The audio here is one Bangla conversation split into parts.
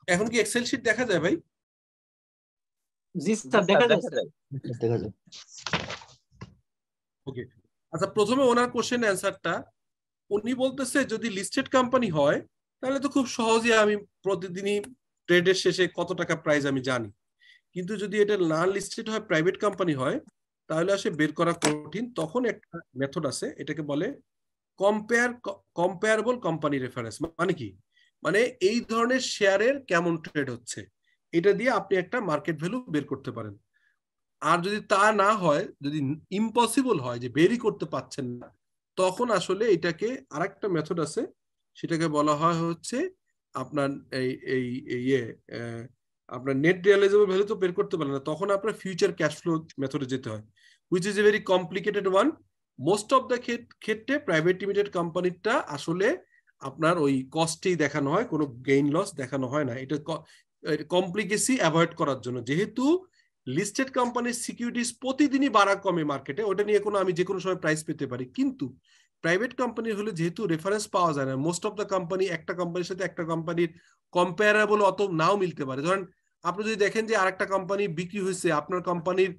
এখন কি এক্সেল শিট দেখা যায় ভাই? জি স্যার, দেখা যায় স্যার। দেখা যায়। ওকে, আচ্ছা প্রথমে ওনার কোশ্চেন অ্যান্সারটা, উনি বলতেছে যদি লিস্টেড কোম্পানি হয় তাহলে তো খুব সহজেই আমি প্রতিদিনই ট্রেডের শেষে কত টাকা প্রাইস আমি জানি, কিন্তু যদি এটা না লিস্টেড হয়, প্রাইভেট কোম্পানি হয়, তাহলে আসলে বের করা কঠিন। তখন একটা মেথড আছে, এটাকে বলে কম্পেয়ারেবল কোম্পানি রেফারেন্স। মানে কি? মানে এই ধরনের শেয়ারের কেমন ট্রেড হচ্ছে, এটা দিয়ে আপনি একটা মার্কেট ভ্যালু বের করতে পারেন। আর যদি তা না হয়, যদি ইম্পসিবল হয় যে বেরই করতে পাচ্ছেন না, তখন আসলে এটাকে আরেকটা মেথড আছে, সেটাকে বলা হয় হচ্ছে আপনার এই এই ইয়ে আপনার নেট রিয়ালাইজেবল ভ্যালু তো বের করতে পারেন না, তখন আপনার ফিউচার ক্যাশ ফ্লো মেথডে যেতে হয়, which is a very complicated one. Most of the ক্ষেত্রে প্রাইভেট লিমিটেড কোম্পানিটা আসলে আপনার ওই কস্টেই দেখানো হয়, কোনো গেইন লস দেখানো হয় না। এটা কমপ্লিকেসি অ্যাভয়েড করার জন্য, যেহেতু লিস্টেড কোম্পানির সিকিউরিটিজ প্রতিদিনই বাড়া কমে মার্কেটে, ওটা নিয়ে কোনো আমি যে কোনো সময় প্রাইস পেতে পারি, কিন্তু প্রাইভেট কোম্পানি হলে যেহেতু রেফারেন্স পাওয়া যায় না, মোস্ট অফ দ্য কোম্পানি একটা কোম্পানির সাথে একটা কোম্পানির কম্পারেবল অত নাও মিলতে পারে। ধরেন আপনি যদি দেখেন যে আরেকটা কোম্পানি বিক্রি হয়েছে, আপনার কোম্পানির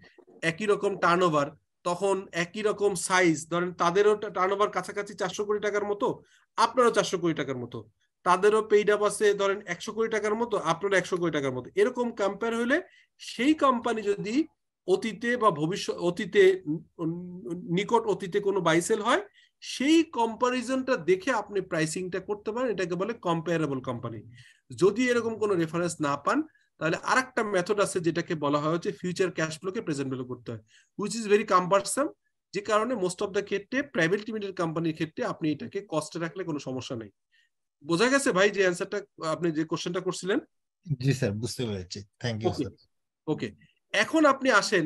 একই রকম টার্নওভার, তখন একই রকম সাইজ, ধরেন তাদেরও টার্নওভার কাছাকাছি 400 কোটি টাকার মতো, আপনারও 400 কোটি টাকার মতো, তাদেরও পেইড আপ আছে ধরেন 100 কোটি টাকার মতো, আপনারও 100 কোটি টাকার মতো, এরকম কম্পেয়ার হলে সেই কোম্পানি যদি অতীতে বা ভবিষ্যৎ অতীতে নিকট অতীতে কোনো বাইসেল হয়, সেই কম্পারিজনটা দেখে আপনি প্রাইসিংটা করতে পারেন, এটাকে বলে কম্পারেবল কোম্পানি। যদি এরকম কোনো রেফারেন্স না পান, তাহলে আরেকটা মেথড আছে যেটাকে বলা হয় হচ্ছে ফিউচার ক্যাশ ফ্লোকে প্রেজেন্ট ভ্যালু করতে হয়, হুইচ ইজ ভেরি কাম্পারসাম, যে কারণে মোস্ট অফ দ্য ক্ষেত্রে প্রাইভেট লিমিটেড কোম্পানির ক্ষেত্রে আপনি এটাকে কস্টে রাখলে কোনো সমস্যা নেই। বোঝা গেছে ভাই যে অ্যান্সারটা, আপনি যে কোশ্চেনটা করছিলেন? জি স্যার, বুঝতে পেরেছি, থ্যাংক ইউ স্যার। ওকে, এখন আপনি আসেন,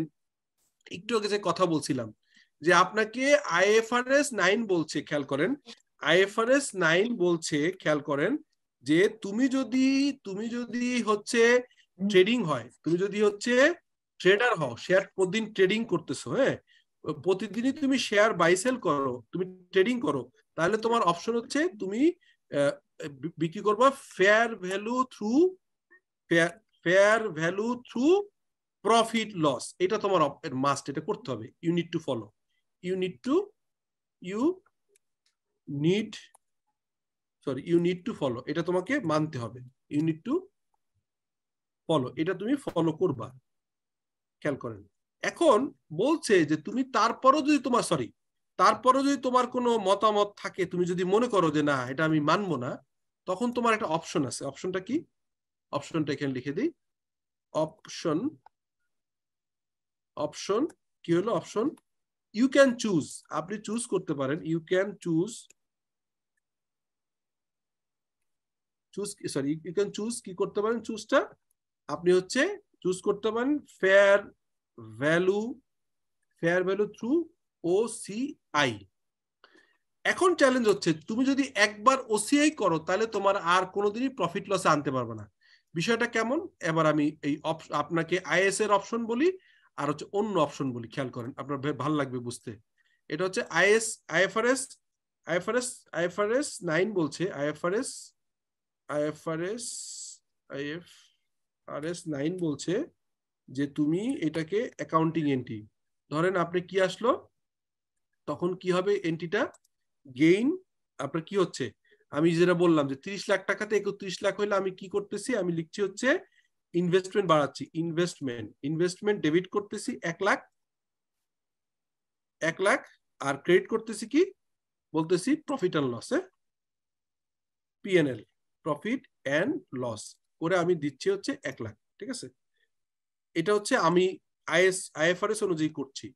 একটু আগে যে কথা বলছিলাম যে আপনাকে আইএফআরএস 9 বলছে, খেয়াল করেন, আইএফআরএস 9 বলছে, খেয়াল করেন, যে তুমি যদি হচ্ছে ট্রেডিং হয়, তুমি যদি হচ্ছে ট্রেডার হও, শেয়ার প্রতিদিন ট্রেডিং করতেছো, হ্যাঁ, প্রতিদিনই তুমি শেয়ার বাই সেল করো, তুমি ট্রেডিং করো, তাহলে তোমার অপশন হচ্ছে তুমি বিক্রি করবা fair value through profit loss. এটা তোমার মাস্ট, এটা করতে হবে, you need to follow, you need to follow, এটা তোমাকে মানতে হবে, ইউ নিড টু ফলো, এটা তুমি ফলো করবা, খেয়াল করেন। এখন বলছে যে তুমি তারপরও যদি তোমার কোনো মতামত থাকে, তুমি যদি মনে করো যে না এটা আমি মানবো না, তখন তোমার একটা অপশন আছে। অপশনটা কি? অপশনটা এখানে লিখে দিই। অপশন কি হলো? অপশন ইউ ক্যান চুজ, আপনি চুজ করতে পারেন, ইউ ক্যান চুজ কি করতে পারেন, চুজটা আপনি হচ্ছে চুজ করতে পারেন ফেয়ার ভ্যালু থ্রু ওসিআই। এখন চ্যালেঞ্জ হচ্ছে, তুমি যদি একবার ওসিআই করো তাহলে তোমার আর কোনোদিনই প্রফিট লসে আনতে পারবে না। বিষয়টা কেমন? এবার আমি এই আপনাকে আইএস এর অপশন বলি আর হচ্ছে অন্য অপশন বলি, খেয়াল করেন, আপনার ভালো লাগবে বুঝতে। এটা হচ্ছে আইএফআরএস 9 বলছে, আইএফআরএস 9 বলছে যে তুমি এটাকে অ্যাকাউন্টিং এন্ট্রি, ধরেন আপনি কি আসলো, তখন কি হবে এন্ট্রিটা, গেইন আপনার কি হচ্ছে, আমি যেটা বললাম যে 30 লাখ টাকাতে 31 লাখ হইলে আমি কি করতেছি, আমি লিখছি হচ্ছে ইনভেস্টমেন্ট বাড়াচ্ছি, ইনভেস্টমেন্ট ডেবিট করতেছি 1 লাখ, আর ক্রেডিট করতেছি কি বলতেছি profit and loss, PNL, profit and loss করে আমি দিচ্ছি হচ্ছে 1 লাখ, ঠিক আছে? এটা হচ্ছে আমি আইএফআরএস অনুযায়ী করছি।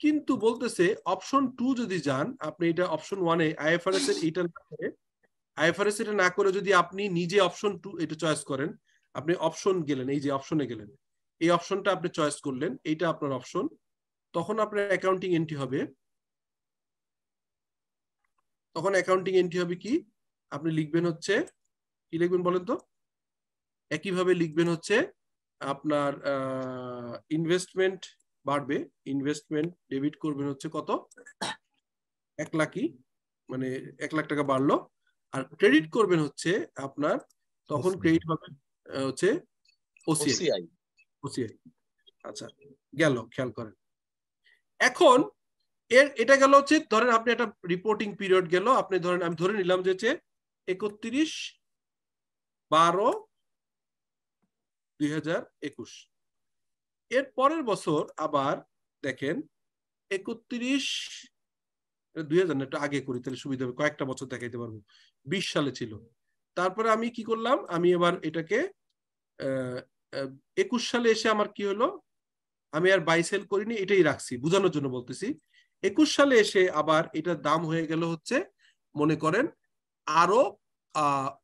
কিন্তু বলতেছে অপশন 2 যদি যান আপনি, এটা অপশন 1 এ আইএফআরএস এর এটা না করে যদি আপনি নিজে অপশন 2 এটা চয়েস করেন, আপনি অপশন গেলেন, এই যে অপশনে গেলেন, এই অপশনটা আপনি চয়েস করলেন, এইটা আপনার অপশন, তখন আপনার অ্যাকাউন্টিং এন্ট্রি হবে, কি আপনি লিখবেন হচ্ছে, কি লিখবেন বলেন তো? একইভাবে লিখবেন হচ্ছে আপনার ইনভেস্টমেন্ট বাড়বে, ইনভেস্টমেন্ট ডেবিট করবেন হচ্ছে কত, 1 লাখই, মানে 1 লাখ টাকা বাড়লো, আর ক্রেডিট করবেন হচ্ছে আপনার তখন ক্রেডিট হবে হচ্ছে ওসিআই। ওসিআই আচ্ছা গেল, খেয়াল করেন। এখন এটা গেল হচ্ছে ধরেন আপনি একটা রিপোর্টিং পিরিয়ড গেল, আপনি ধরেন আমি ধরে নিলাম যে 31/12/2021। এর পরের বছর আবার দেখেন 2000 একটু আগে করি তাহলে সুবিধা হবে, কয়েকটা বছর দেখাইতে পারবো। 20 সালে ছিল। তারপরে আমি কি করলাম, আমি এবার এটাকে 21 সালে এসে আমার কি হলো, আমি আর বাই সেল করিনি, এটাই রাখছি বোঝানোর জন্য বলতেছি। 21 সালে এসে আবার এটার দাম হয়ে গেল হচ্ছে মনে করেন আরো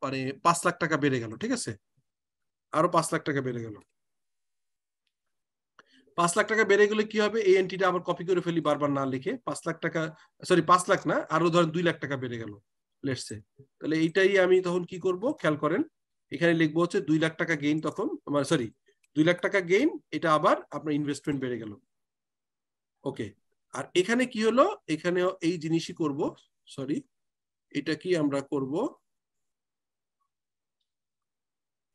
মানে 5 লাখ টাকা বেড়ে গেল, ঠিক আছে, আরো 5 লাখ টাকা বেড়ে গেল। 5 লাখ টাকা বেড়ে গেলে কি হবে, এই এন্ট্রিটা আবার কপি করে ফেলি বারবার না লিখে। 5 লাখ টাকা, সরি 5 লাখ না, আরো ধরেন 2 লাখ টাকা বেড়ে গেল লেটস সে। তাহলে এইটাই আমি তখন কি করব, খেয়াল করেন এখানে লিখবো হচ্ছে 2 লাখ টাকা গেইন, তখন সরি 2 লাখ টাকা গেইন, এটা আবার আপনার ইনভেস্টমেন্ট বেড়ে গেল। ওকে, আর এখানে কি হলো, এখানে এই জিনিসই করব, সরি এটা কি আমরা করব,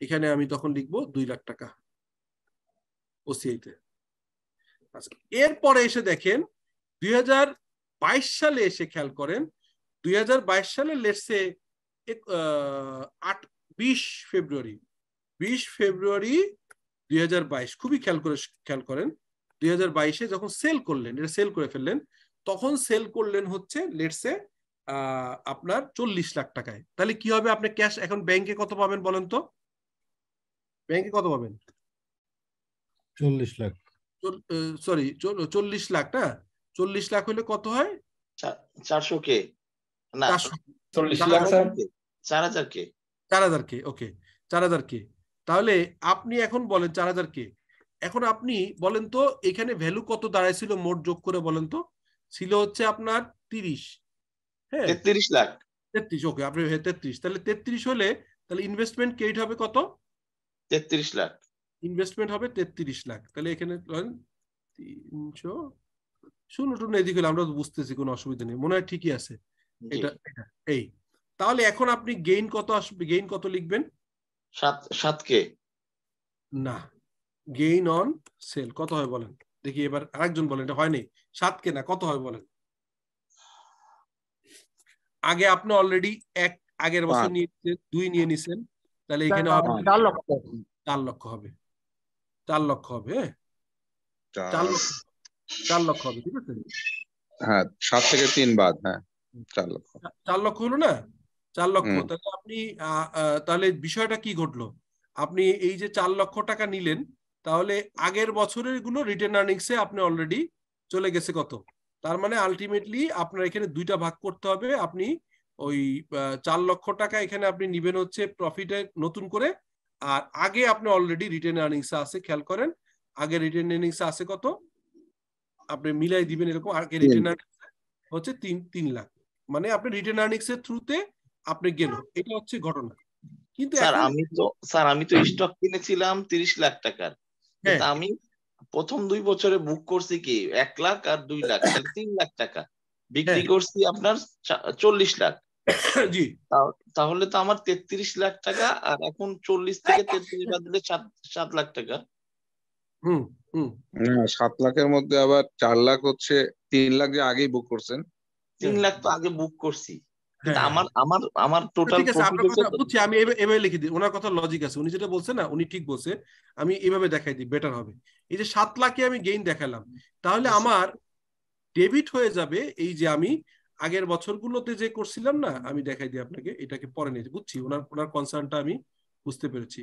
এখানে আমি তখন লিখবো 2 লাখ টাকা ওসিআইতে। আচ্ছা, এরপরে এসে দেখেন 2022 সালে এসে খেয়াল করেন 2022 সালে লেটসে 20 ফেব্রুয়ারি 2022 খুবই খেয়াল করেন 2022-এ যখন সেল করলেন, এটা সেল করে ফেললেন, তখন সেল করলেন হচ্ছে লেটসে আপনার 40 লাখ টাকায়। তাহলে কি হবে, আপনি ক্যাশ এখন ব্যাংকে কত পাবেন বলেন তো, ব্যাংকে কত পাবেন? 40 লাখ, সরি 40 লাখ না, 40 লাখ হলে কত হয়, 400 কে না 40 লাখ 4000 কে 4000 কে, ওকে 4000 কে। তাহলে আপনি এখন বলেন 4000 কে, এখন আপনি বলেন তো এখানে ভ্যালু কত দাঁড়াইছিল মোট যোগ করে বলেন তো, ছিল হচ্ছে আপনার 30, হ্যাঁ 33 লাখ 33, ওকে আপনি 33, তাহলে 33 হলে তাহলে ইনভেস্টমেন্ট ক্রেডিট হবে কত, 33 লাখ, ইনভেস্টমেন্ট হবে 33 লাখ। তাহলে এখানে 300 শুনুন এদিকে আমরা তো বুঝতেছি, কোনো অসুবিধা নেই, মনে হয় ঠিকই আছে এটা এই। তাহলে এখন আপনি গেইন কত আসবে, গেইন কত লিখবেন, 7 কে না গেইন অন সেল কত হয় বলেন দেখি, এবার আরেকজন বলেন, এটা হয়নি 7 কে না, কত হয় বলেন। আগে আপনি অলরেডি আগের বছর নিয়ে 2 নিয়ে নিছেন, তাহলে এখানে হবে 4 লক্ষ 4 লক্ষ হবে, 4 লক্ষ হবে, 4 লক্ষ হবে, ঠিক আছে, হ্যাঁ 7 থেকে 3 বাদ, হ্যাঁ 4 লক্ষ, 4 লক্ষ হলো না, 4 লক্ষ। তাহলে আপনি তাহলে বিষয়টা কি ঘটলো, আপনি এই যে 4 লক্ষ টাকা নিলেন, তাহলে আগের বছরের গুলো রিটেন আর্নিংসে আপনি অলরেডি চলে গেছে কত, তার মানে আলটিমেটলি আপনার এখানে 2টা ভাগ করতে হবে। আপনি ওই 4 লক্ষ টাকা এখানে আপনি নিবেন হচ্ছে প্রফিটে নতুন করে, আর আগে আপনি অলরেডি রিটেন আর্নিংসে আছে, খেয়াল করেন আগে রিটেন আর্নিংসে আছে কত, আপনি মিলাই দিবেন এরকম, আগে রিটেন আর্নিংস হচ্ছে 3 লাখ, মানে আপনি রিটেন আর্নিংস এর থ্রুতে আপনি গেল, এটা হচ্ছে ঘটনা। কিন্তু স্যার আমি তো স্টক কিনেছিলাম 30 লাখ টাকার, কিন্তু আমি প্রথম 2 বছরে বুক করছি কি 1 লাখ আর 2 লাখ, তাহলে 3 লাখ টাকা বিক্রি করছি আপনার 40 লাখ। জি, তাহলে তো আমার 33 লাখ টাকা, আর এখন 40 থেকে 33 বাদ দিলে 7 লাখ টাকা। 7 লাখের মধ্যে আবার 4 লাখ হচ্ছে 3 লাখ যে আগেই বুক করছেন, 3 লাখ তো আগে বুক করছি, কিন্তু আমার টোটাল ঠিক আছে, আপনার কথা বুঝছি, আমি এভাবে লিখে দিই, ওনার কথা লজিক আছে, উনি যেটা বলছেন না উনি ঠিক বলছে, আমি এভাবে দেখাই দিই বেটার হবে। এই যে 7 লাখে আমি গেইন দেখালাম, তাহলে আমার ডেবিট হয়ে যাবে এই যে আমি আগের বছরগুলোতে যে করছিলাম না, আমি দেখাই দিই আপনাকে, এটাকে পরে নিয়ে বুঝছি, ওনার কনসার্নটা আমি বুঝতে পেরেছি।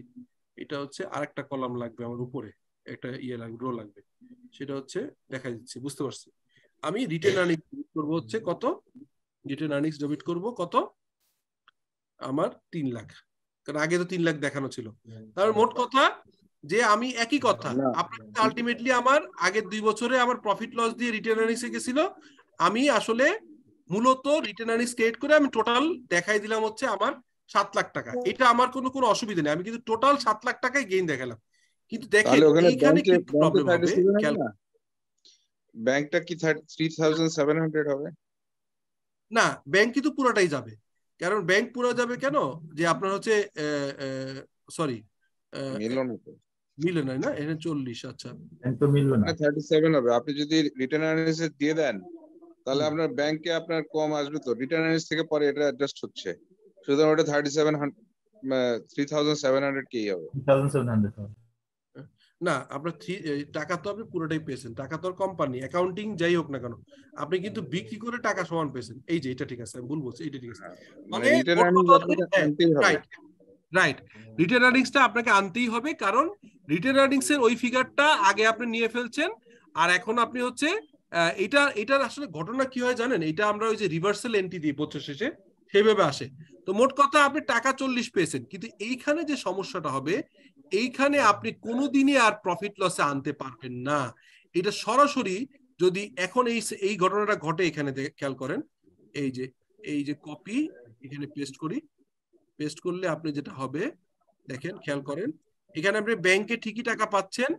এটা হচ্ছে আরেকটা কলাম লাগবে আমার উপরে, একটা লাগবে, রো লাগবে, সেটা হচ্ছে দেখা দিচ্ছি, বুঝতে পারছি। আমি রিটেন আর্নিংস করবো হচ্ছে কত, রিটেন আর্নিংস ডেবিট করব কত, আমার 3 লাখ, কারণ আগে তো 3 লাখ দেখানো ছিল। তার মোট কথা যে আমি একই কথা, আপনার আলটিমেটলি আমার আগের 2 বছরে আমার প্রফিট লস দিয়ে রিটেন আর্নিংস এ গেছিল, আমি আসলে মূলত রিটেন আর্নিংস ক্রিয়েট করে আমি টোটাল দেখাই দিলাম হচ্ছে আমার 7 লাখ টাকা। এটা আমার কোনো অসুবিধা নেই, আমি কিন্তু টোটাল 7 লাখ টাকাই গেইন দেখালাম। কিন্তু দেখেন এইখানে কি প্রবলেম হবে, ব্যাংকটা কি 3700 হবে, না, ব্যাংক কিন্তু পুরোটাই যাবে, কারণ ব্যাংক পুরো যাবে কেন, যে আপনার হচ্ছে সরি মিললো না তো, মিলে নাই না, এখানে 40। আচ্ছা, তো মিললো না। 37 হবে। আপনি যদি রিটার্ন আর্নিংস দিয়ে দেন তাহলে হুম। আপনার ব্যাংকে আপনার কম আসবে তো, রিটার্ন আর্নিংস থেকে পরে এটা অ্যাডজাস্ট হচ্ছে, সুতরাং ওটা 3700 কি হবে। 3700 হবে। না, আপনার টাকা তো আপনি পুরোটাই পেয়েছেন, টাকা তো কোম্পানি অ্যাকাউন্টিং যাই হোক না কেন, আপনি কিন্তু বিক্রি করে টাকা সমান পেয়েছেন। এই যে এটা ঠিক আছে, আমি ভুল বলছি, এটা ঠিক আছে। মানে মানে রিটার্ন মোট আর্নিংস কথা আপনাকে হচ্ছে, আনতেই হবে। রাইট রাইট, রিটার্ন আর্নিংসটা আপনাকে আনতেই হবে, কারণ রিটার্ন আর্নিংস এর ওই ফিগারটা আগে আপনি নিয়ে ফেলছেন, আর এখন আপনি হচ্ছে এটার আসলে ঘটনা কি হয় জানেন, এটা আমরা ওই যে রিভার্সাল এন্ট্রি দিই বছর শেষে, সেভাবে আসে। তো মোট কথা আপনি টাকা 40 পেয়েছেন, কিন্তু এইখানে যে সমস্যাটা হবে, এইখানে আপনি কোনোদিনই আর প্রফিট লসে আনতে পারবেন না। এটা সরাসরি যদি এখন এই ঘটনাটা ঘটে, এখানে খেয়াল করেন, এই যে কপি এখানে পেস্ট করি, পেস্ট করলে আপনি যেটা হবে দেখেন, খেয়াল করেন, এখানে আপনি ব্যাংকে ঠিকই টাকা পাচ্ছেন,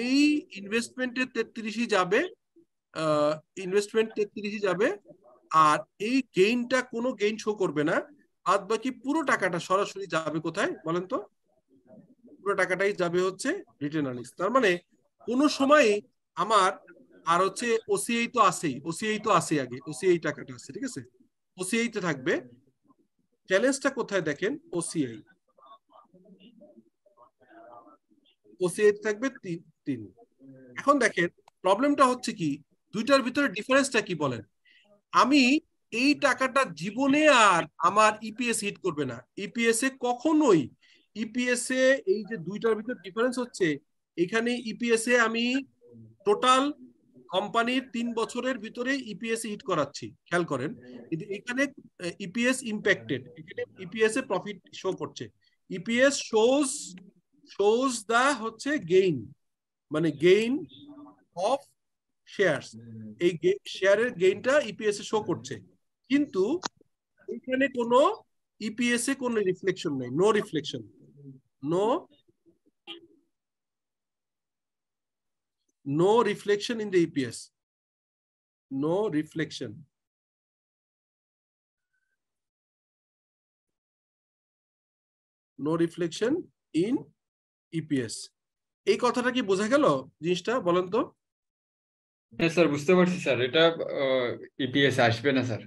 এই ইনভেস্টমেন্টের 33ই যাবে, ইনভেস্টমেন্ট 33ই যাবে, আর এই গেইনটা কোনো গেইন শো করবে না, বাদ বাকি পুরো টাকাটা সরাসরি যাবে কোথায় বলেন তো, পুরো টাকাটাই যাবে হচ্ছে রিটার্ন আর্নিংস। তার মানে কোনো সময় আমার, আর হচ্ছে ওসিআই তো আছেই, ওসিআই তো আছে, আগে ওসিআই টাকাটা আছে, ঠিক আছে, ওসিআই তে থাকবে। চ্যালেঞ্জটা কোথায় দেখেন, ওসিআই, ওসিআই থাকবে 3। এখন দেখেন প্রবলেমটা হচ্ছে কি, দুইটার ভিতরে ডিফারেন্সটা কি বলেন। আমি এই টাকাটা জীবনে আর আমার ইপিএস হিট করবে না, ইপিএস এ কখনোই, ইপিএস এ এই যে দুইটার ভিতরে ডিফারেন্স হচ্ছে, এখানে ইপিএস এ আমি টোটাল কোম্পানির 3 বছরের ভিতরে ইপিএস হিট করাচ্ছি, খেয়াল করেন, কিন্তু এখানে ইপিএস ইম্প্যাক্টেড, এখানে ইপিএস এ প্রফিট শো করছে, ইপিএস শোজ দা হচ্ছে গেইন, মানে গেইন অফ শেয়ারস, এই শেয়ারের গেইনটা ইপিএস এ শো করছে, কিন্তু এখানে কোনো ইপিএস এ কোনো রিফ্লেকশন নেই, no reflection, no reflection in the EPS, no reflection, no reflection in EPS. এই কথাটা কি বোঝা গেল জিনিসটা, বলেন তো? হ্যাঁ স্যার, বুঝতে পারছি স্যার, এটা ইপিএস আসবে না স্যার।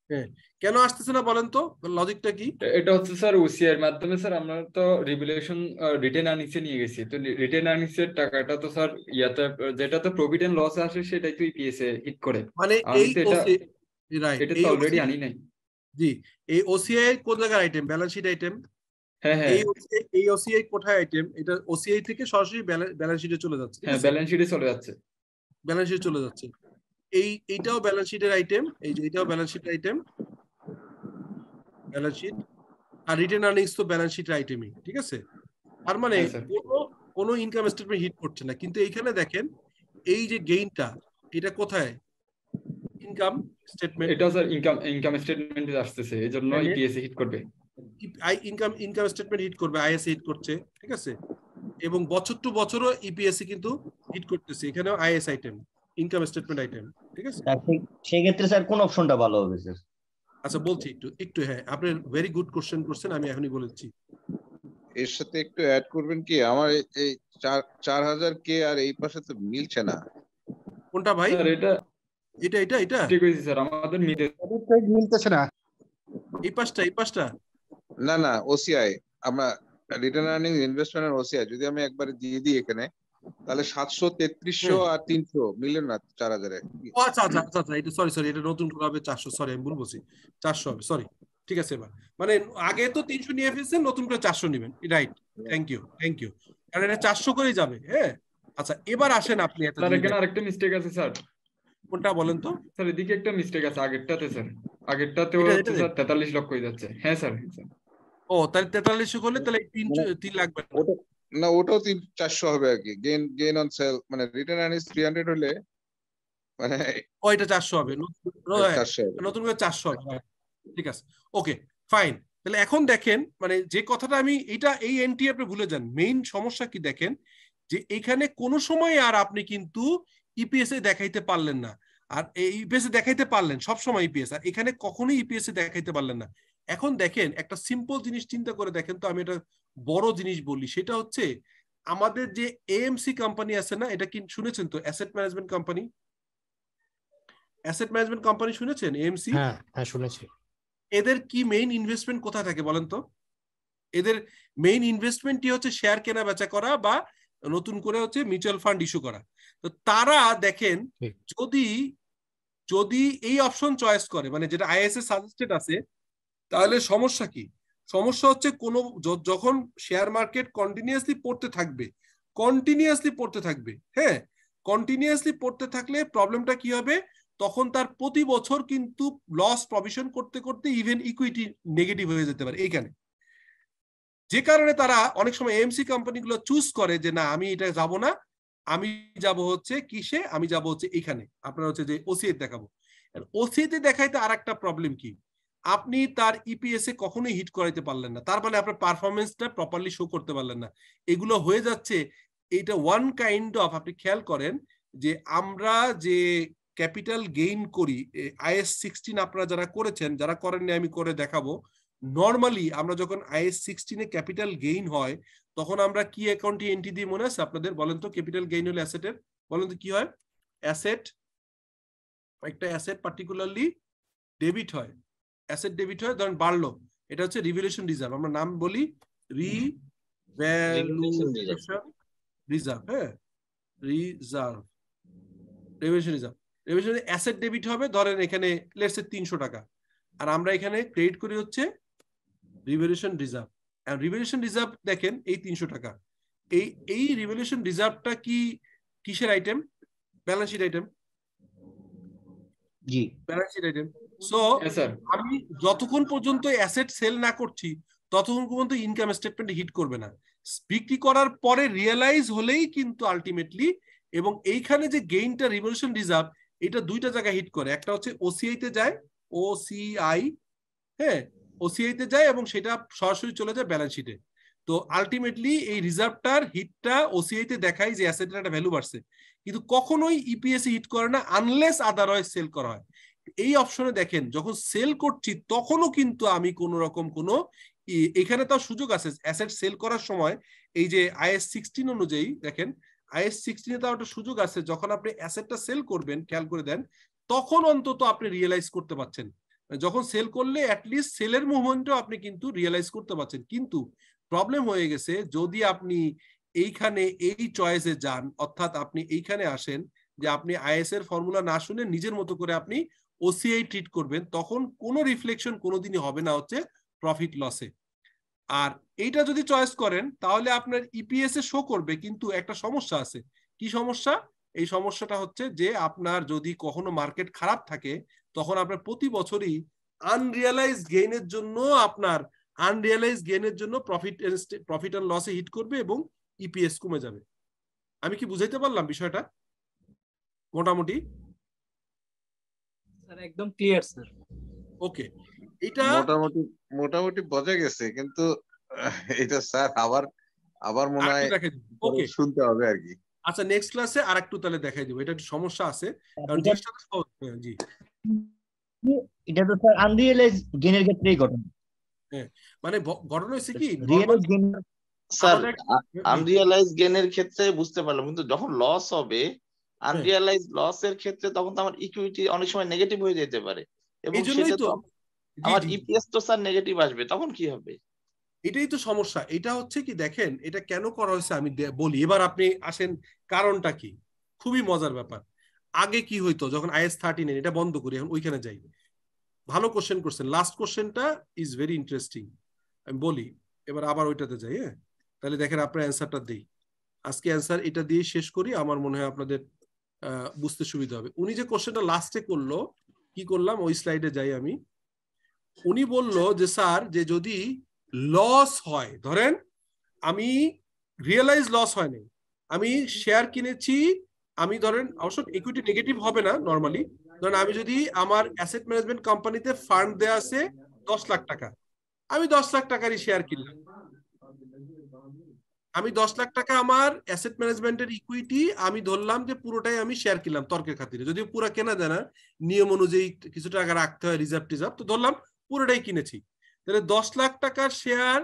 হ্যাঁ, কেন আসতেছে না বলেন তো, লজিকটা কি? এটা হচ্ছে স্যার ওসিআই এর মাধ্যমে স্যার, আমরা তো রিভ্যালুয়েশন রিটেন আর্নিংস এ নিয়ে গেছি, তো রিটেন আর্নিংস এর টাকাটা তো স্যার ইয়াতে, যেটা তো প্রফিট এন্ড লস আসে সেটাই তো ইপিএস এ হিট করে। মানে আমি এই তো এটা রাইট, এটা এই তো অলরেডি আনি নাই। জি, এই ওসিআই কোন জায়গার আইটেম, ব্যালেন্স শিট আইটেম, হ্যাঁ হ্যাঁ এই ওসিআই কোথায় আইটেম, এটা ওসিআই থেকে সরাসরি ব্যালেন্স শিটে চলে যাচ্ছে, ঠিক হ্যাঁ, আছে, ব্যালেন্স শিটে চলে যাচ্ছে। ব্যালেন্স শিটে চলে যাচ্ছে। এইটাও ব্যালেন্স শিটের আইটেম, এই যে এটাও ব্যালেন্স শিটের item, balance sheet, are written earnings তো ব্যালেন্স শিটের আইটেমই, ঠিক আছে। তার মানে হ্যাঁ স্যার, কোনো ইনকাম স্টেটমেন্ট হিট করছে না, কিন্তু এইখানে দেখেন এই যে গেইনটা, এটা কোথায়, ইনকাম স্টেটমেন্ট, এটা স্যার ইনকাম স্টেটমেন্টে আসতেছে, এই জন্য ইপিএস এ হিট করবে। ইনকাম স্টেটমেন্ট হিট করবে, আইএসএ হিট করছে, ঠিক আছে, এবং বছর টু বছরও ইপিএসসি কিন্তু হিট করতেছে, এখানেও is item, income statement item, ঠিক আছে। সেই ক্ষেত্রে স্যার কোন অপশনটা ভালো হবে স্যার? আচ্ছা বলছি, একটু হ্যাঁ, আপনি ভেরি গুড কোশ্চেন করছেন, আমি এখনই বলেছি। এর সাথে একটু অ্যাড করবেন কি, আমার এই 4000 কে আর এই পাশে তো মিলছে না। কোনটা ভাই? স্যার এটা এটা ঠিক হয়েছে স্যার, আমাদের মিলতেছে না। এই পাঁচটা না না, ওসিআই, আমরা রিটার্ন আর্নিং ইনভেস্টমেন্ট আর ওসিআই যদি আমি একবারে দিয়ে দিই এখানে, তাহলে 700 3300 আর 300 মিললেন না 4000-এ। ও আচ্ছা আচ্ছা আচ্ছা আচ্ছা, এটা সরি, এটা নতুন করে হবে 400, সরি আমি ভুল বলছি, 400 হবে, সরি, ঠিক আছে। এবার মানে আগে তো 300 নিয়ে ফেলছেন, নতুন করে 400 নেবেন, রাইট, থ্যাংক ইউ, কারণ এটা 400 করেই যাবে, হ্যাঁ। আচ্ছা এবার আসেন আপনি একটা স্যার, জিনিস এখানে দেখেন। আরেকটা মিস্টেক আছে স্যার। কোনটা বলেন তো? স্যার এদিকে একটা মিস্টেক আছে আগেরটাতে স্যার, আগেরটাতেও এটা স্যার 43 লক্ষ হয়ে যাচ্ছে। হ্যাঁ স্যার, ও তাহলে 43 করলে তাহলে 3 লাগবে না। ওটা না, ওটাও 400 হবে আর কি, গেইন অন সেল, মানে রিটার্ন আর্নিংস 300 হলে মানে ও এটা 400 হবে, 400 হবে। নতুন করে 400 হবে, ঠিক আছে, ওকে ফাইন। তাহলে এখন দেখেন, মানে যে কথাটা আমি, এই এনটি আপনি ভুলে যান, মেইন সমস্যা কি দেখেন, যে এখানে কোনো সময় আর আপনি কিন্তু ইপিএস এ দেখাইতে পারলেন না, আর এই ইপিএস দেখাইতে পারলেন সবসময় ইপিএস, আর এখানে কখনোই ইপিএস দেখাইতে পারলেন না। এখন দেখেন একটা সিম্পল জিনিস চিন্তা করে দেখেন তো, আমি একটা বড় জিনিস বলি, সেটা হচ্ছে আমাদের যে এএমসি কোম্পানি আছে না, এটা কি শুনেছেন তো? Asset management company, asset management company শুনেছেন এএমসি? হ্যাঁ হ্যাঁ শুনেছি। এদের কি মেইন ইনভেস্টমেন্ট কোথায় থাকে বলেন তো? এদের মেইন ইনভেস্টমেন্টই হচ্ছে শেয়ার কেনা বেচা করা বা নতুন করে হচ্ছে মিউচুয়াল ফান্ড ইস্যু করা। তো তারা দেখেন যদি যদি এই অপশন চয়েস করে, মানে যেটা আইএসএ সাজেস্টেড আছে, তাহলে সমস্যা কি? সমস্যা হচ্ছে কোন যখন শেয়ার মার্কেট কন্টিনিউয়াসলি পড়তে থাকবে, হ্যাঁ, কন্টিনিউয়াসলি পড়তে থাকলে প্রবলেমটা কি হবে, তখন তার প্রতি বছর কিন্তু লস প্রভিশন করতে করতে ইভেন ইকুইটি নেগেটিভ হয়ে যেতে পারে এইখানে। যে কারণে তারা অনেক সময় এএমসি কোম্পানিগুলো চুজ করে যে না, আমি এটা যাব না, আমি যাব হচ্ছে কিসে, আমি যাব হচ্ছে এখানে, আপনার হচ্ছে যে ওসিআই দেখাবো। ওসিআইতে দেখাইতে আর একটা প্রবলেম কি, আপনি তার ইপিএস এ কখনোই হিট করাইতে পারলেন না, তার মানে আপনার পারফরমেন্সটা প্রপারলি শো করতে পারলেন না। এগুলো হয়ে যাচ্ছে, এটা ওয়ান কাইন্ড অফ, আপনি খেয়াল করেন যে আমরা যে ক্যাপিটাল গেইন করি, আইএস 16 আপনারা যারা করেছেন, যারা করেননি আমি করে দেখাবো। নর্মালি আমরা যখন আইএস 16 ক্যাপিটাল গেইন হয়, তখন আমরা কি অ্যাকাউন্টে এন্ট্রি দিই মনে আছে আপনাদের? বলেন তো, ক্যাপিটাল গেইন হলে অ্যাসেটের, বলেন তো কি হয়? অ্যাসেট, একটা অ্যাসেট পার্টিকুলারলি ডেবিট হয়, অ্যাসেট ডেবিট হয়, ধরেন বাড়লো, এটা হচ্ছে রিভ্যালুয়েশন রিজার্ভ, আমরা নাম বলি রিভ্যালুয়েশন রিজার্ভ, হ্যাঁ, reserve, revaluation reserve. Revaluation asset debit হবে, ধরেন এখানে লেটস সে 300 টাকা, আর আমরা এখানে ক্রেডিট করি হচ্ছে রিভ্যালুয়েশন রিজার্ভ। আর রিভ্যালুয়েশন রিজার্ভ দেখেন এই 300 টাকা, এই রিভ্যালুয়েশন রিজার্ভটা কি কিসের আইটেম? Balance sheet item. জি, ব্যালেন্স শিট আইটেম। সো আমি যতক্ষণ পর্যন্ত অ্যাসেট সেল না করছি, ততক্ষণ পর্যন্ত ইনকাম স্টেটমেন্ট হিট করবে না। বিক্রি করার পরে রিয়েলাইজ হলেই কিন্তু আলটিমেটলি, এবং এইখানে যে গেইনটা রিভ্যালুয়েশন রিজার্ভ, এটা দুইটা জায়গায় হিট করে, একটা হচ্ছে ওসিআই তে যায়, ওসিআই, হ্যাঁ, ওসিআই তে যায় এবং সেটা সরাসরি চলে যায় ব্যালেন্স শিটে। তো আলটিমেটলি এই রিজার্ভটার হিটটা ওসিআই তে দেখায় যে অ্যাসেটের একটা ভ্যালু বাড়ছে, কিন্তু কখনোই ইপিএস হিট করে না আনলেস আদারওয়াইজ সেল করা হয়। এই অপশনে দেখেন যখন সেল করছি তখনও কিন্তু আমি কোন রকম কোনো, এখানে তাও সুযোগ আছে অ্যাসেট সেল করার সময়, এই যে আইএস 16 অনুযায়ী দেখেন, আইএস 16 তাও একটা সুযোগ আছে, যখন আপনি অ্যাসেটটা সেল করবেন, খেয়াল করে দেন, তখন অন্তত আপনি রিয়েলাইজ করতে পারছেন। যখন সেল করলে অ্যাটলিস্ট সেলের মুভমেন্টও আপনি কিন্তু রিয়েলাইজ করতে পারছেন। কিন্তু প্রবলেম হয়ে গেছে যদি আপনি এইখানে এই চয়েসে যান, অর্থাৎ আপনি এইখানে আসেন যে আপনি আইএস এর ফর্মুলা না শুনে নিজের মতো করে আপনি ওসিআই ট্রিট করবেন, তখন কোনো রিফ্লেকশন কোনোদিনই হবে না হচ্ছে প্রফিট লসে। আর এইটা যদি চয়েস করেন তাহলে আপনার ইপিএস এ শো করবে, কিন্তু একটা সমস্যা আছে। কি সমস্যা? এই সমস্যাটা হচ্ছে যে আপনার যদি কখনো মার্কেট খারাপ থাকে, তখন আপনার প্রতি বছরই আনরিয়ালাইজ গেইনের জন্য প্রফিট এন্ড লসে হিট করবে এবং ইপিএস কমে যাবে। আমি কি বুঝাইতে পারলাম বিষয়টা মোটামুটি? স্যার একদম ক্লিয়ার স্যার। ওকে, এটা মোটামুটি বোঝা গেছে, কিন্তু এটা স্যার আবার মনে হয় ওকে শুনতে হবে আর কি। আচ্ছা, নেক্সট ক্লাসে আরেকটু তাহলে দেখাই দেব, এটা একটু সমস্যা আছে কারণ জি এটা তো স্যার আনরিয়েলাইজ গেইনের ক্ষেত্রেই ঘটনা। হ্যাঁ, মানে ঘটনা হচ্ছে কি, রিয়েলাইজ গেইন স্যার আনরিয়ালাইজ গেইনের ক্ষেত্রে বুঝতে পারলাম, কিন্তু যখন লস হবে, আনরিয়ালাইজ লসের ক্ষেত্রে তখন তো আমার ইকুইটি অনেক সময় নেগেটিভ হয়ে যেতে পারে, এবং সেটা তো আমার ইপিএস তো স্যার নেগেটিভ আসবে, তখন কি হবে? এটাই তো সমস্যা। এটা হচ্ছে কি, দেখেন এটা কেন করা হয়েছে আমি বলি, এবার আপনি আসেন কারণটা কি। খুবই মজার ব্যাপার। আগে কি হইতো, যখন আইএস 13 এটা বন্ধ করি, এখন ওইখানে যাই। ভালো কোশ্চেন করছেন, লাস্ট কোশ্চেনটা ইজ ভেরি ইন্টারেস্টিং, আমি বলি, এবার আবার ওইটাতে যাই। হ্যাঁ, তাহলে দেখেন আপনার অ্যান্সারটা দিই, আজকে অ্যান্সার এটা দিয়ে শেষ করি, আমার মনে হয় আপনাদের বুঝতে সুবিধা হবে। উনি যে কোশ্চেনটা লাস্টে করলো, কি করলাম ওই স্লাইডে যাই আমি। উনি বলল যে স্যার, যে যদি লস হয়, ধরেন আমি রিয়েলাইজ লস হয় নাই, আমি শেয়ার কিনেছি, আমি ধরেন অবশ্য ইকুইটি নেগেটিভ হবে না নরমালি, ধরেন আমি যদি আমার অ্যাসেট ম্যানেজমেন্ট কোম্পানিতে ফান্ড দেয়া আছে 10 লাখ টাকা, আমি 10 লাখ টাকারই শেয়ার কিনলাম, আমি 10 লাখ টাকা আমার অ্যাসেট ম্যানেজমেন্টের ইকুইটি আমি ধরলাম যে পুরোটাই আমি শেয়ার কিনলাম তর্কের খাতিরে, যদিও পুরো কেনা যায় না, নিয়ম অনুযায়ী কিছু টাকা রাখতে হয় রিজার্ভ টিজার্ভ, তো ধরলাম পুরোটাই কিনেছি। তাহলে 10 লাখ টাকার শেয়ার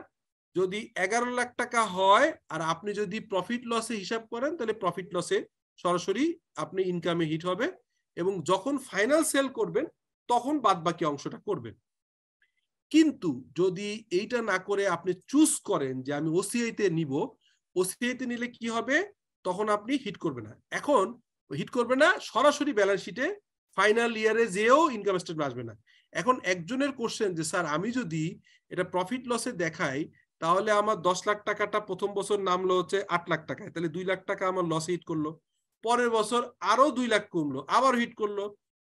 যদি 11 লাখ টাকা হয় আর আপনি যদি প্রফিট লসে হিসাব করেন তাহলে প্রফিট লসে সরাসরি আপনি ইনকামে হিট হবে, এবং যখন ফাইনাল সেল করবেন তখন বাদ বাকি অংশটা করবেন। কিন্তু যদি এইটা না করে আপনি চুজ করেন যে আমি ওসিআই তে নিব, ওসিআই তে নিলে কি হবে, তখন আপনি হিট করবে না। এখন হিট করবে না, সরাসরি ব্যালেন্স শিটে ফাইনাল ইয়ারে যেও ইনকাম স্টেটমেন্ট আসবে না। এখন একজনের কোশ্চেন যে স্যার আমি যদি এটা প্রফিট লসে দেখাই তাহলে আমার 10 লাখ টাকাটা প্রথম বছর নামলো হচ্ছে 8 লাখ টাকায়, তাহলে 2 লাখ টাকা আমার লসে হিট করলো, পরের বছর আরো 2 লাখ কমলো, আবার হিট করলো।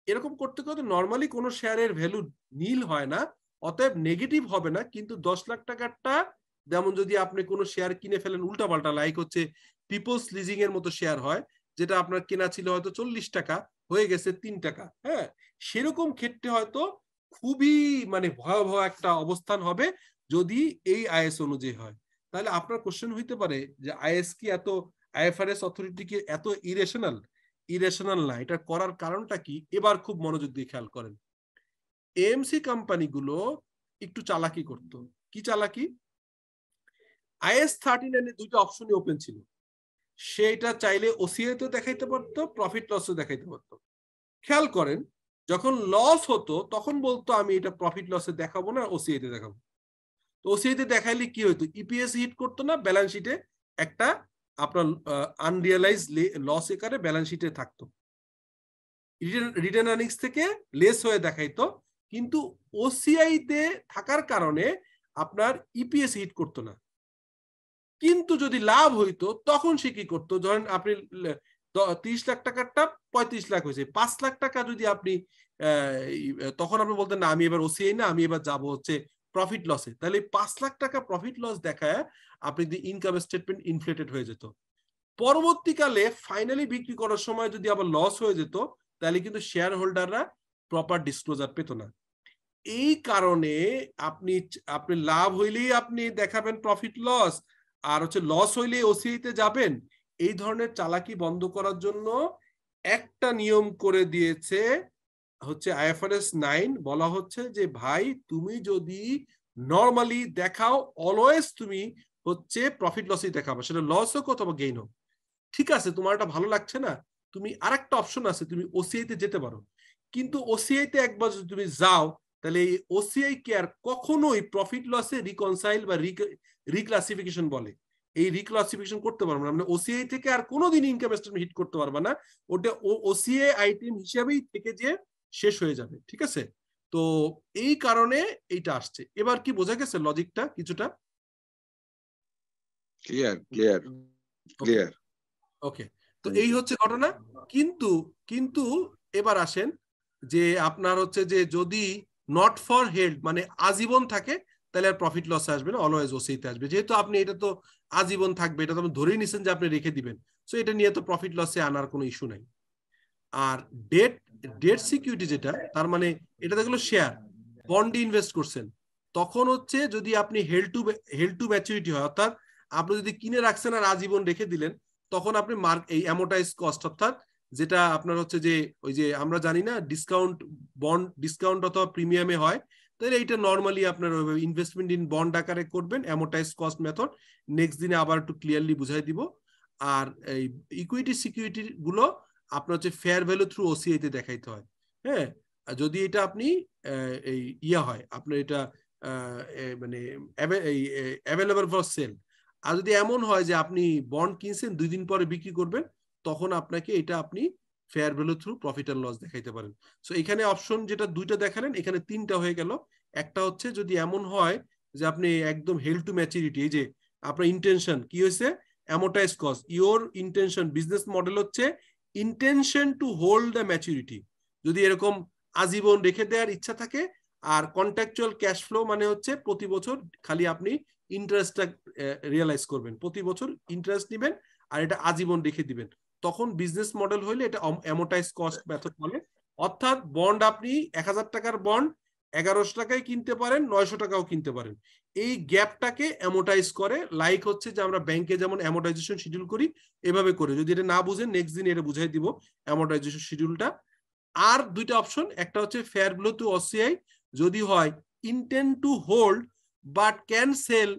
এরকম করতে করতে নর্মালি কোনো শেয়ারের ভ্যালু নীল হয় না, অতএব নেগেটিভ হবে না। কিন্তু 10 লাখ টাকাটা যেমন যদি আপনি কোনো শেয়ার কিনে ফেলেন উল্টাপাল্টা, লাইক হচ্ছে পিপলস লিজিং এর মতো শেয়ার হয়, যেটা আপনার কেনা ছিল হয়তো 40 টাকা হয়ে গেছে 3 টাকা, হ্যাঁ, সেরকম ক্ষেত্রে হয়তো খুবই মানে ভয়াবহ একটা অবস্থান হবে যদি এই আইএস অনুযায়ী হয়। তাহলে আপনার কোশ্চেন হইতে পারে যে আইএস কি এত, আইএফআরএস অথরিটি কি এত ইরেশনাল? ইরেশনাল না, এটা করার কারণটা কি এবার খুব মনোযোগ দিয়ে খেয়াল করেন। এএমসি কোম্পানিগুলো একটু চালাকি করতো। কি চালাকি? আইএস 39 দুইটা অপশনই ওপেন ছিল, সেটা চাইলে ওসিআই তে দেখাইতে পারতো, প্রফিট লসও দেখাইতে পারতো। খেয়াল করেন যখন লস হতো তখন বলতো আমি এটা প্রফিট লসে দেখাবো না, ওসিআই তে দেখাবো। তো ওসিআই তে দেখাইলে কি হইতো, ইপিএস হিট করতো না, ব্যালেন্স শিটে একটা আপনার আনরিয়ালাইজ লস আকারে ব্যালেন্স শিটে থাকতো, রিটেন আর্নিংস থেকে লেস হয়ে দেখাইতো। কিন্তু ওসিআই তে থাকার কারণে আপনার ইপিএস হিট করতো না। কিন্তু যদি লাভ হইতো তখন সে কি করতো, ধরেন আপনি 30 লাখ টাকারটা 35 লাখ হয়েছে, 5 লাখ টাকা যদি আপনি তখন আপনি বলতেন না আমি এবার ওসিআই না, আমি এবার যাব হচ্ছে প্রফিট লসে, তাহলে 5 লাখ টাকা প্রফিট লস দেখায় আপনি ইনকাম স্টেটমেন্ট ইনফ্লেটেড হয়ে যেত। পরবর্তীকালে ফাইনালি বিক্রি করার সময় যদি আবার লস হয়ে যেত তাহলে কিন্তু শেয়ার হোল্ডাররা প্রপার ডিসক্লোজার পেত না। এই কারণে আপনি আপনি লাভ হইলেই আপনি দেখাবেন প্রফিট লস, আর হচ্ছে লস হইলেই ওসিআই তে যাবেন। এই ধরনের চালাকি বন্ধ করার জন্য একটা নিয়ম করে দিয়েছে হচ্ছে আইএফআরএস 9, বলা হচ্ছে যে ভাই তুমি যদি নরমালি দেখাও অলওয়েজ তুমি হচ্ছে প্রফিট লসই দেখাবো, সেটা লস হোক অথবা গেইন হোক। ঠিক আছে, তোমার এটা ভালো লাগছে না, তুমি আরেকটা অপশন আছে, তুমি ওসিআই তে যেতে পারো। কিন্তু ওসিআই তে একবার যদি তুমি যাও তাহলে এই ওসিআই কে আর কখনোই প্রফিট লসে রিকনসাইল বা রিক্লাসিফিকেশন বলে, এই রিক্লাসিফিকেশন করতে পারবে না, মানে ওসিআই থেকে আর কোনোদিন ইনকাম স্টেটমেন্ট হিট করতে পারবে না, ওটা ওসিআই আইটেম হিসেবেই থেকে যে শেষ হয়ে যাবে। ঠিক আছে, তো এই কারণে এইটা আসছে। এবার কি বোঝা গেছে লজিকটা কিছুটা? Clear clear clear. ওকে, তো এই হচ্ছে ঘটনা। কিন্তু কিন্তু এবার আসেন যে আপনার হচ্ছে যে যদি নট ফর হেল্ড মানে আজীবন থাকে তাহলে আর প্রফিট লস আসবে না, অলওয়েজ ওসিআইতে আসবে। যেহেতু আপনি এটা তো আজীবন থাকবে, এটা তো আপনি ধরেই নিছেন যে আপনি রেখে দিবেন, সো এটা নিয়ে তো প্রফিট লসে আনার কোনো ইস্যু নাই। আর ডেট ডেট সিকিউরিটি যেটা, তার মানে এটা দেখলো শেয়ার বন্ডে ইনভেস্ট করছেন, তখন হচ্ছে যদি আপনি হেল্ড টু ম্যাচুরিটি হয়, অর্থাৎ আপনি যদি কিনে রাখছেন আর আজীবন রেখে দিলেন, তখন আপনি এই অ্যামোর্টাইজ কস্ট, অর্থাৎ যেটা আপনার হচ্ছে যে ওই যে আমরা জানি না ডিসকাউন্ট বন্ড ডিসকাউন্ট অথবা প্রিমিয়ামে হয়, তাহলে এইটা নর্মালি আপনার ইনভেস্টমেন্ট ইন বন্ড আকারে করবেন, অ্যামোর্টাইজ কস্ট মেথড। নেক্সট দিনে আবার একটু ক্লিয়ারলি বুঝাই দিব। আর এই ইকুইটি সিকিউরিটি গুলো আপনার হচ্ছে ফেয়ার ভ্যালু থ্রু ওসিআই তে দেখাইতে হয়। হ্যাঁ, যদি এটা আপনি এই ইয়া হয় আপনার এটা মানে অ্যাভেলেবল ফর সেল, আর যদি এমন হয় যে আপনি বন্ড কিনছেন 2 দিন পরে বিক্রি করবেন, তখন আপনাকে এটা আপনি fair value through profit and loss দেখাইতে পারেন। সো এখানে অপশন যেটা 2টা দেখালেন, এখানে 3টা হয়ে গেল। একটা হচ্ছে যদি এমন হয় যে আপনি একদম হেল্ড টু ম্যাচুরিটি, এই যে আপনার ইন্টেনশন কি হয়েছে, amortise cost, your intention business model হচ্ছে intention to hold the maturity, যদি এরকম আজীবন রেখে দেওয়ার ইচ্ছা থাকে। আর কন্ট্রাকচুয়াল ক্যাশ ফ্লো মানে হচ্ছে প্রতি বছর খালি আপনি ইন্টারেস্টটা রিয়েলাইজ করবেন, প্রতি বছর ইন্টারেস্ট নেবেন আর এটা আজীবন রেখে দিবেন। তখন বিজনেস মডেল হইলে এটা অ্যামোর্টাইজ কস্ট মেথড বলে। অর্থাৎ বন্ড আপনি 1000 টাকার বন্ড 1100 টাকায় কিনতে পারেন, 900 টাকাও কিনতে পারেন। এই গ্যাপটাকে অ্যামোটাইজ করে, লাইক হচ্ছে যে আমরা ব্যাংকে যেমন অ্যামোটাইজেশন শিডিউল করি এভাবে করে। যদি এটা না বুঝেন নেক্সট দিন এটা বুঝাই দিব অ্যামোটাইজেশন শিডিউলটা। আর দুইটা অপশন, একটা হচ্ছে ফেয়ার ভ্যালু টু ওসিআই যদি হয় intend to hold but can sell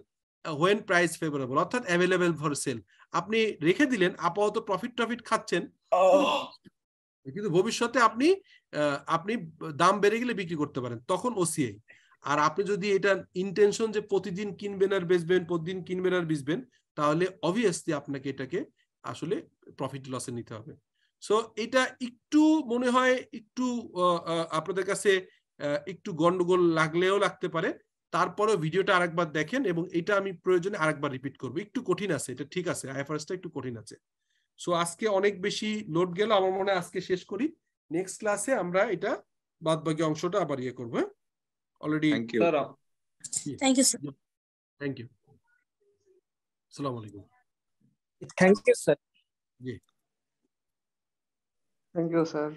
when price favourable, অর্থাৎ অ্যাভেলেবেল ফর সেল। আপনি রেখে দিলেন, আপাতত প্রফিট খাচ্ছেন, কিন্তু ভবিষ্যতে আপনি আপনি দাম বেড়ে গেলে বিক্রি করতে পারেন, তখন ওসিআই। আর আপনি যদি এটা ইন্টেনশন যে প্রতিদিন কিনবেন আর বেচবেন, প্রতিদিন কিনবেন আর বেচবেন, তাহলে অবভিয়াসলি আপনাকে এটাকে আসলে প্রফিট লসে নিতে হবে। সো এটা একটু মনে হয় একটু আপনাদের কাছে একটু গন্ডগোল লাগলেও লাগতে পারে, তারপরেও ভিডিওটা আরেকবার দেখেন, এবং এটা আমি প্রয়োজনে আরেকবার রিপিট করবো। একটু কঠিন আছে এটা, ঠিক আছে, আইএফআরএসটা একটু কঠিন আছে। সো আজকে অনেক বেশি লোড গেল, আমার মনে হয় আজকে শেষ করি, নেক্সট ক্লাসে আমরা এটা বাদ বাকি অংশটা আবার ইয়ে করবো। Already thank you sir thank you sir. Thank you, আসসালামু আলাইকুম। Thank you sir. জি। Thank you sir.